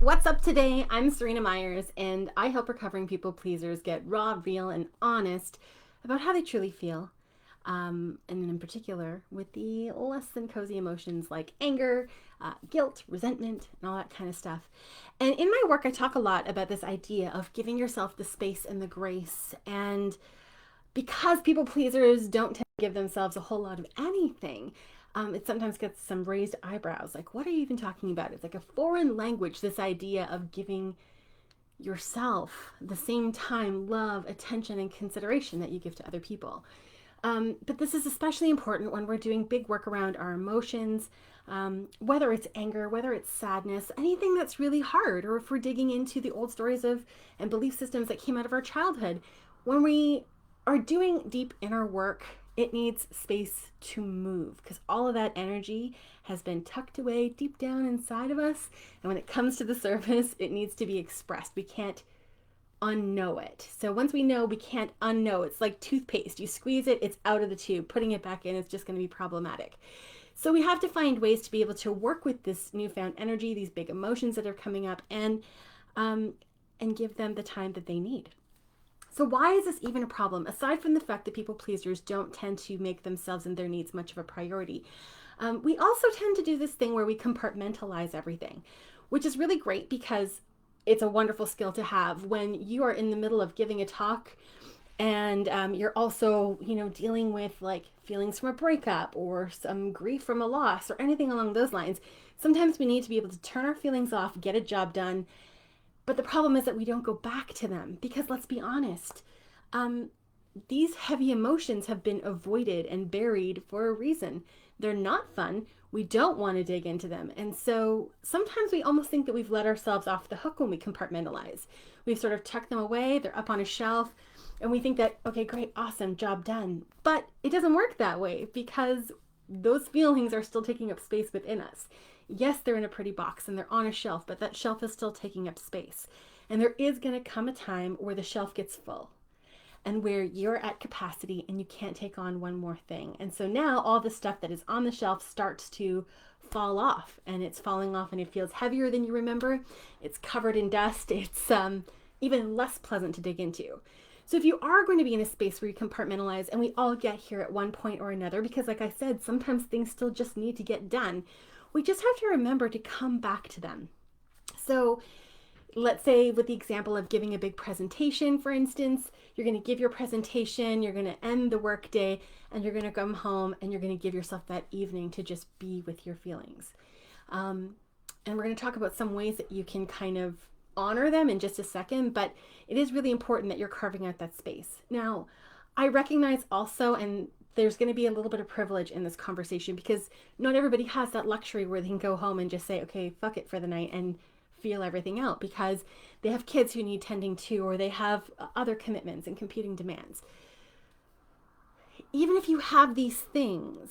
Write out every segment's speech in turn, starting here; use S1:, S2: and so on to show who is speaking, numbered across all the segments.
S1: What's up today? I'm Seryna Myers, and I help recovering people pleasers get raw, real, and honest about how they truly feel. And in particular, with the less than cozy emotions like anger, guilt, resentment, and all that kind of stuff. And in my work, I talk a lot about this idea of giving yourself the space and the grace. And because people pleasers don't tend to give themselves a whole lot of anything, it sometimes gets some raised eyebrows. Like, what are you even talking about? It's like a foreign language, this idea of giving yourself the same time, love, attention, and consideration that you give to other people. But this is especially important when we're doing big work around our emotions, whether it's anger, whether it's sadness, anything that's really hard, or if we're digging into the old stories of and belief systems that came out of our childhood. When we are doing deep inner work, it needs space to move because all of that energy has been tucked away deep down inside of us. And when it comes to the surface, it needs to be expressed. We can't unknow it. So once we know, we can't unknow. It's like toothpaste. You squeeze it, it's out of the tube. Putting it back in is just going to be problematic. So we have to find ways to be able to work with this newfound energy, these big emotions that are coming up, and give them the time that they need. So why is this even a problem? Aside from the fact that people pleasers don't tend to make themselves and their needs much of a priority, we also tend to do this thing where we compartmentalize everything, which is really great because it's a wonderful skill to have when you are in the middle of giving a talk and you're also, dealing with like feelings from a breakup or some grief from a loss or anything along those lines. Sometimes we need to be able to turn our feelings off, get a job done. But the problem is that we don't go back to them because let's be honest, these heavy emotions have been avoided and buried for a reason. They're not fun. We don't want to dig into them. And so sometimes we almost think that we've let ourselves off the hook when we compartmentalize. We've sort of tucked them away, they're up on a shelf, and we think that, okay, great, awesome, job done. But it doesn't work that way because those feelings are still taking up space within us. Yes, they're in a pretty box and they're on a shelf, but that shelf is still taking up space. And there is going to come a time where the shelf gets full and where you're at capacity and you can't take on one more thing. And so now all the stuff that is on the shelf starts to fall off, and it's falling off and it feels heavier than you remember. It's covered in dust. It's even less pleasant to dig into. So if you are going to be in a space where you compartmentalize, and we all get here at one point or another, because like I said, sometimes things still just need to get done, we just have to remember to come back to them. So let's say with the example of giving a big presentation, for instance, you're going to give your presentation, you're going to end the workday, and you're going to come home and you're going to give yourself that evening to just be with your feelings. And we're going to talk about some ways that you can kind of honor them in just a second, but it is really important that you're carving out that space. Now, I recognize also, and there's going to be a little bit of privilege in this conversation because not everybody has that luxury where they can go home and just say, okay, fuck it for the night and feel everything out because they have kids who need tending to, or they have other commitments and competing demands. Even if you have these things,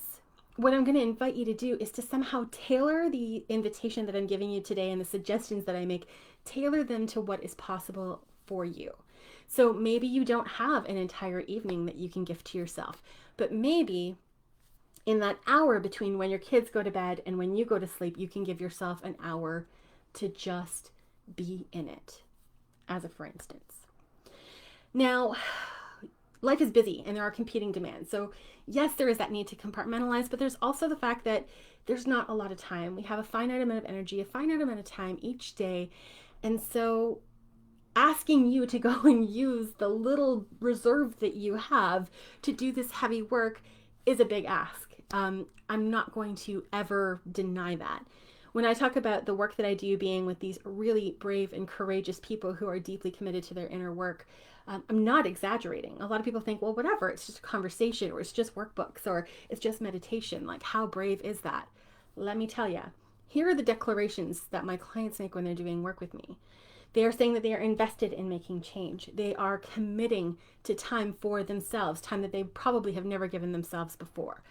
S1: what I'm going to invite you to do is to somehow tailor the invitation that I'm giving you today and the suggestions that I make, tailor them to what is possible for you. So maybe you don't have an entire evening that you can give to yourself, but maybe in that hour between when your kids go to bed and when you go to sleep, you can give yourself an hour to just be in it, as a for instance. Now, life is busy and there are competing demands. So yes, there is that need to compartmentalize, but there's also the fact that there's not a lot of time. We have a finite amount of energy, a finite amount of time each day. And so asking you to go and use the little reserve that you have to do this heavy work is a big ask. I'm not going to ever deny that. When I talk about the work that I do being with these really brave and courageous people who are deeply committed to their inner work, I'm not exaggerating. A lot of people think, well, whatever, it's just a conversation or it's just workbooks or it's just meditation. Like, how brave is that? Let me tell you, here are the declarations that my clients make when they're doing work with me. They are saying that they are invested in making change. They are committing to time for themselves, time that they probably have never given themselves before.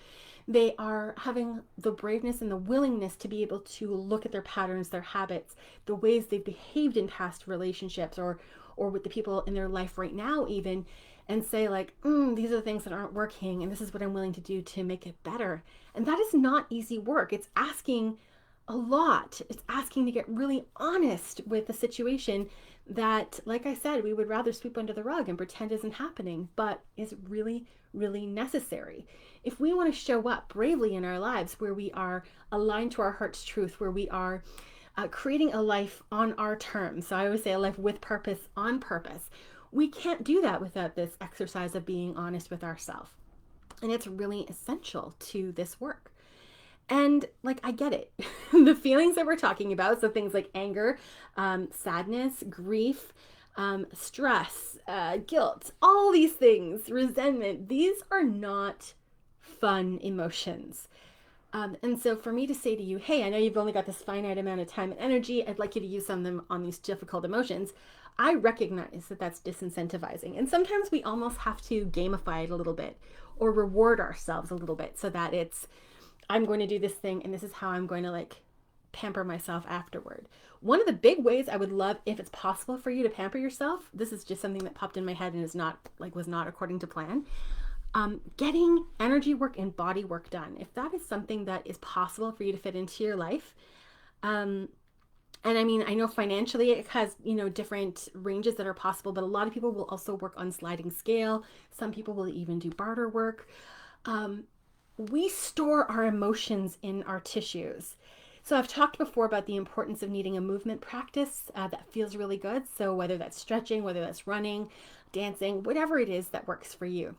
S1: They are having the braveness and the willingness to be able to look at their patterns, their habits, the ways they've behaved in past relationships or with the people in their life right now even, and say like, these are the things that aren't working and this is what I'm willing to do to make it better. And that is not easy work. It's asking a lot. It's asking to get really honest with the situation that, like I said, we would rather sweep under the rug and pretend isn't happening, but is really, really necessary. If we want to show up bravely in our lives where we are aligned to our heart's truth, where we are creating a life on our terms, so I always say a life with purpose, on purpose, we can't do that without this exercise of being honest with ourselves. And it's really essential to this work. And like, I get it. The feelings that we're talking about, so things like anger, sadness, grief, stress, guilt, all these things, resentment, these are not fun emotions. And so for me to say to you, hey, I know you've only got this finite amount of time and energy. I'd like you to use some of them on these difficult emotions. I recognize that that's disincentivizing. And sometimes we almost have to gamify it a little bit or reward ourselves a little bit so that it's, I'm going to do this thing and this is how I'm going to like pamper myself afterward. One of the big ways I would love, if it's possible for you to pamper yourself, this is just something that popped in my head and is not like, was not according to plan. Getting energy work and body work done. If that is something that is possible for you to fit into your life, and I mean, I know financially it has, different ranges that are possible, but a lot of people will also work on sliding scale. Some people will even do barter work. We store our emotions in our tissues. So I've talked before about the importance of needing a movement practice that feels really good. So whether that's stretching, whether that's running, dancing, whatever it is that works for you.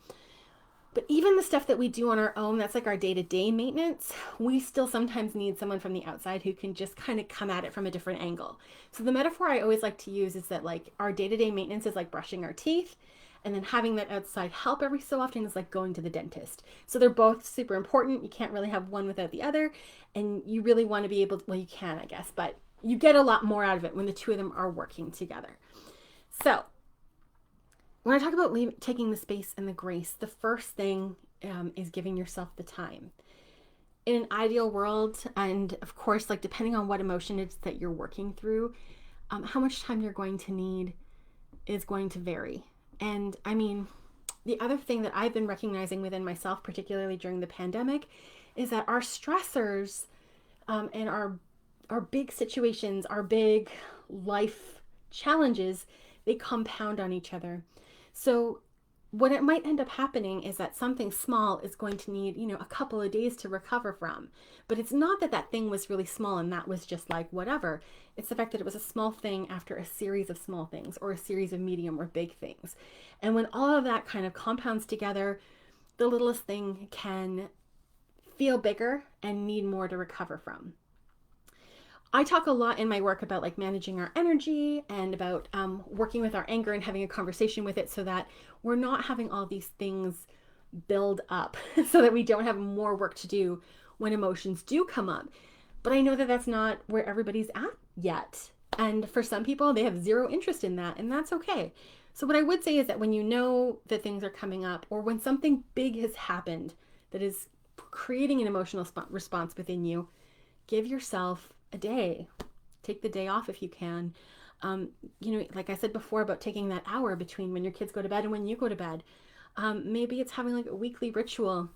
S1: But even the stuff that we do on our own, that's like our day-to-day maintenance, we still sometimes need someone from the outside who can just kind of come at it from a different angle. So the metaphor I always like to use is that like our day-to-day maintenance is like brushing our teeth, and then having that outside help every so often is like going to the dentist. So they're both super important. You can't really have one without the other. And you really want to be able to, well, you can, I guess, but you get a lot more out of it when the two of them are working together. So when I talk about taking the space and the grace, the first thing is giving yourself the time. In an ideal world, and of course, like depending on what emotion it's that you're working through, how much time you're going to need is going to vary. And I mean, the other thing that I've been recognizing within myself, particularly during the pandemic, is that our stressors and our big situations, our big life challenges, they compound on each other. So what it might end up happening is that something small is going to need, a couple of days to recover from. But it's not that that thing was really small and that was just like whatever. It's the fact that it was a small thing after a series of small things or a series of medium or big things. And when all of that kind of compounds together, the littlest thing can feel bigger and need more to recover from. I talk a lot in my work about like managing our energy and about working with our anger and having a conversation with it so that we're not having all these things build up so that we don't have more work to do when emotions do come up. But I know that that's not where everybody's at yet. And for some people, they have zero interest in that, and that's okay. So what I would say is that when you know that things are coming up or when something big has happened that is creating an emotional response within you, give yourself a day. Take the day off if you can. Like I said before about taking that hour between when your kids go to bed and when you go to bed. Maybe it's having like a weekly ritual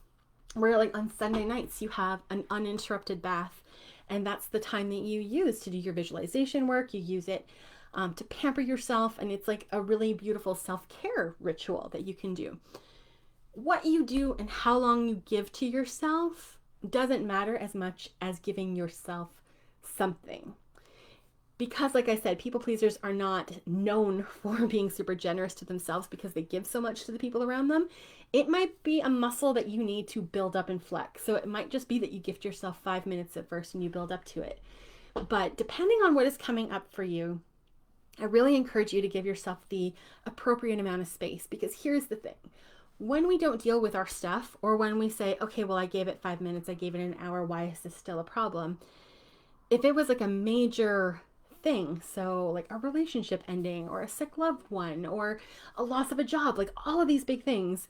S1: where like on Sunday nights you have an uninterrupted bath, and that's the time that you use to do your visualization work. You use it to pamper yourself, and it's like a really beautiful self-care ritual that you can do. What you do and how long you give to yourself doesn't matter as much as giving yourself something. Because like I said, people pleasers are not known for being super generous to themselves because they give so much to the people around them. It might be a muscle that you need to build up and flex. So it might just be that you gift yourself 5 minutes at first and you build up to it. But depending on what is coming up for you, I really encourage you to give yourself the appropriate amount of space, because here's the thing. When we don't deal with our stuff, or when we say, okay, well, I gave it 5 minutes, I gave it an hour, why is this still a problem? If it was like a major thing, so like a relationship ending or a sick loved one or a loss of a job, like all of these big things,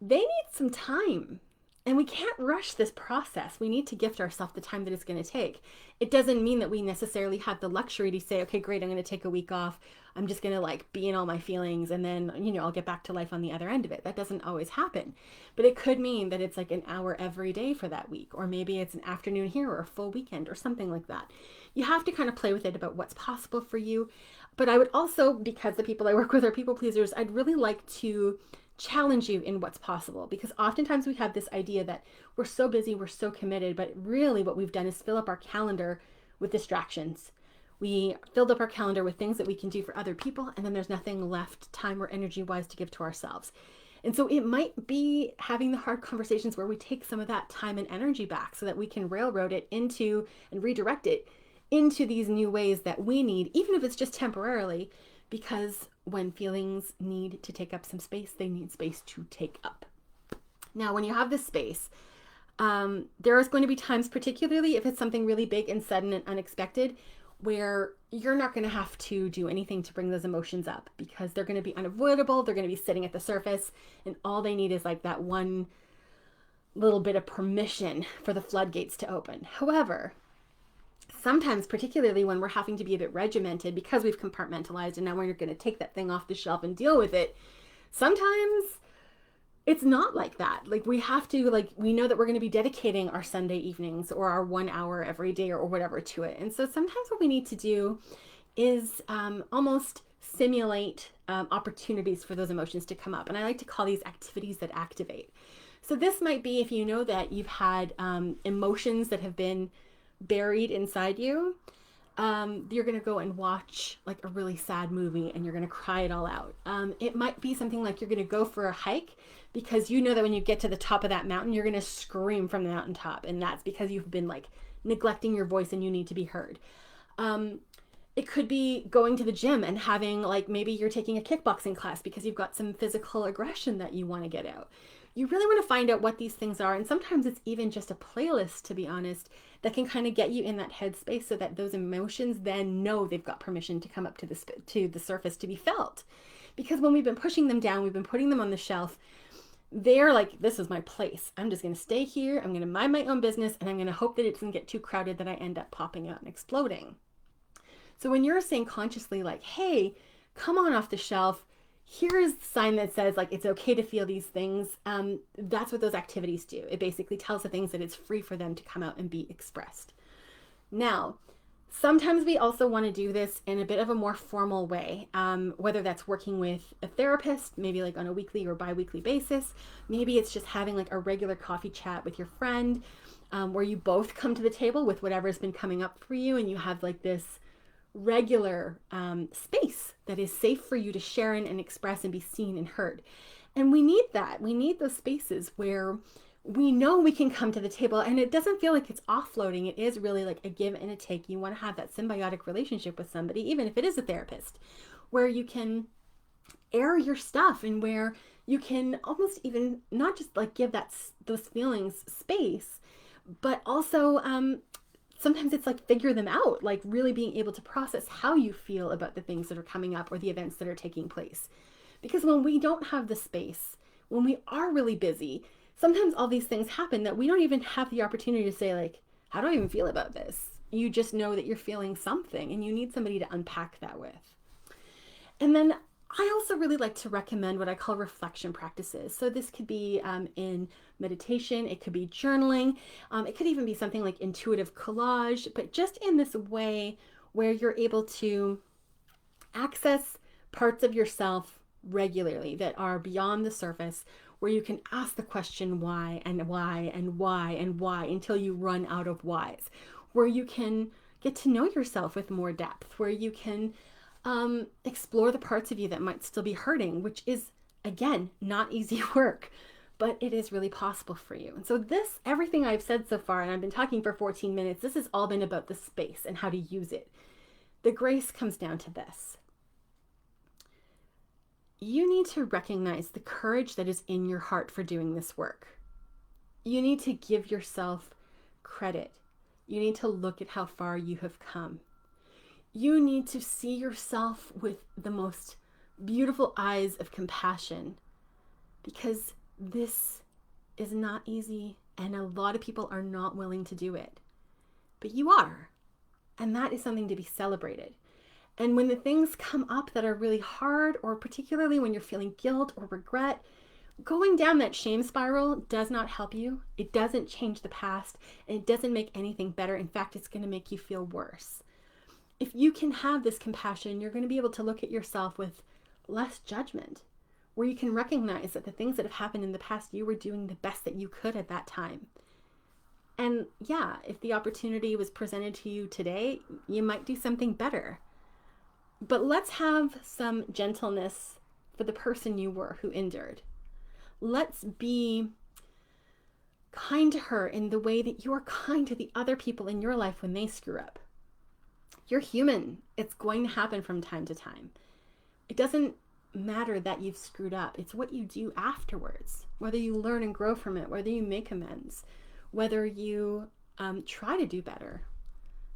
S1: they need some time. And we can't rush this process. We need to gift ourselves the time that it's going to take. It doesn't mean that we necessarily have the luxury to say, okay, great, I'm going to take a week off. I'm just going to like be in all my feelings and then, I'll get back to life on the other end of it. That doesn't always happen. But it could mean that it's like an hour every day for that week, or maybe it's an afternoon here or a full weekend or something like that. You have to kind of play with it about what's possible for you. But I would also, because the people I work with are people pleasers, I'd really like to challenge you in what's possible, because oftentimes we have this idea that we're so busy, we're so committed, but really what we've done is fill up our calendar with distractions. We filled up our calendar with things that we can do for other people, and then there's nothing left time or energy wise to give to ourselves. And so it might be having the hard conversations where we take some of that time and energy back so that we can railroad it into and redirect it into these new ways that we need, even if it's just temporarily, because when feelings need to take up some space, they need space to take up. Now, when you have this space, there is going to be times, particularly if it's something really big and sudden and unexpected, where you're not going to have to do anything to bring those emotions up, because they're going to be unavoidable. They're going to be sitting at the surface, and all they need is like that one little bit of permission for the floodgates to open. However, sometimes, particularly when we're having to be a bit regimented because we've compartmentalized and now we're going to take that thing off the shelf and deal with it, sometimes it's not like that. Like we have to, like, we know that we're going to be dedicating our Sunday evenings or our 1 hour every day or whatever to it. And so sometimes what we need to do is almost simulate opportunities for those emotions to come up. And I like to call these activities that activate. So this might be if you know that you've had emotions that have been buried inside you, you're gonna go and watch like a really sad movie and you're gonna cry it all out. It might be something like you're gonna go for a hike because you know that when you get to the top of that mountain, you're gonna scream from the mountaintop, and that's because you've been like neglecting your voice and you need to be heard. It could be going to the gym and having, like, maybe you're taking a kickboxing class because you've got some physical aggression that you want to get out. You really want to find out what these things are. And sometimes it's even just a playlist, to be honest, that can kind of get you in that headspace so that those emotions then know they've got permission to come up to the surface to be felt. Because when we've been pushing them down, we've been putting them on the shelf, they're like, this is my place. I'm just going to stay here. I'm going to mind my own business, and I'm going to hope that it doesn't get too crowded that I end up popping out and exploding. So when you're saying consciously, like, hey, come on off the shelf, here's the sign that says, like, it's okay to feel these things. That's what those activities do. It basically tells the things that it's free for them to come out and be expressed. Now, sometimes we also want to do this in a bit of a more formal way, whether that's working with a therapist, maybe like on a weekly or bi-weekly basis. Maybe it's just having like a regular coffee chat with your friend, where you both come to the table with whatever's been coming up for you, and you have like this regular space that is safe for you to share in and express and be seen and heard. And we need that. We need those spaces where we know we can come to the table and it doesn't feel like it's offloading. It is really like a give and a take. You want to have that symbiotic relationship with somebody, even if it is a therapist, where you can air your stuff and where you can almost even not just like give those feelings space, but also sometimes it's like figure them out, like really being able to process how you feel about the things that are coming up or the events that are taking place. Because when we don't have the space, when we are really busy, sometimes all these things happen that we don't even have the opportunity to say, like, how do I even feel about this? You just know that you're feeling something and you need somebody to unpack that with. And then I also really like to recommend what I call reflection practices. So this could be in meditation, it could be journaling, it could even be something like intuitive collage, but just in this way where you're able to access parts of yourself regularly that are beyond the surface, where you can ask the question why and why and why and why until you run out of whys, where you can get to know yourself with more depth, where you can explore the parts of you that might still be hurting, which is, again, not easy work, but it is really possible for you. And so everything I've said so far, and I've been talking for 14 minutes, this has all been about the space and how to use it. The grace comes down to this. You need to recognize the courage that is in your heart for doing this work. You need to give yourself credit. You need to look at how far you have come. You need to see yourself with the most beautiful eyes of compassion, because this is not easy, and a lot of people are not willing to do it. But you are, and that is something to be celebrated. And when the things come up that are really hard, or particularly when you're feeling guilt or regret, going down that shame spiral does not help you. It doesn't change the past, and it doesn't make anything better. In fact, it's going to make you feel worse. If you can have this compassion, you're going to be able to look at yourself with less judgment, where you can recognize that the things that have happened in the past, you were doing the best that you could at that time. And yeah, if the opportunity was presented to you today, you might do something better. But let's have some gentleness for the person you were who endured. Let's be kind to her in the way that you're kind to the other people in your life when they screw up. You're human. It's going to happen from time to time. It doesn't matter that you've screwed up. It's what you do afterwards, whether you learn and grow from it, whether you make amends, whether you try to do better.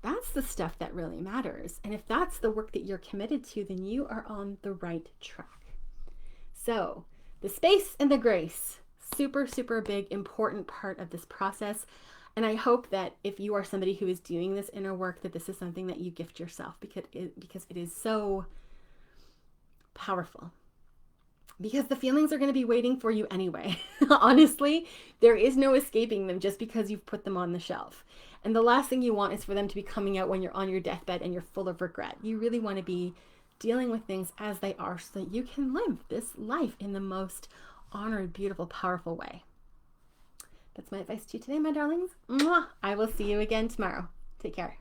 S1: That's the stuff that really matters. And if that's the work that you're committed to, then you are on the right track. So the space and the grace, super, super big, important part of this process. And I hope that if you are somebody who is doing this inner work, that this is something that you gift yourself, because it is so powerful. Because the feelings are going to be waiting for you anyway. Honestly, there is no escaping them just because you've put them on the shelf. And the last thing you want is for them to be coming out when you're on your deathbed and you're full of regret. You really want to be dealing with things as they are so that you can live this life in the most honored, beautiful, powerful way. That's my advice to you today, my darlings. Mwah! I will see you again tomorrow. Take care.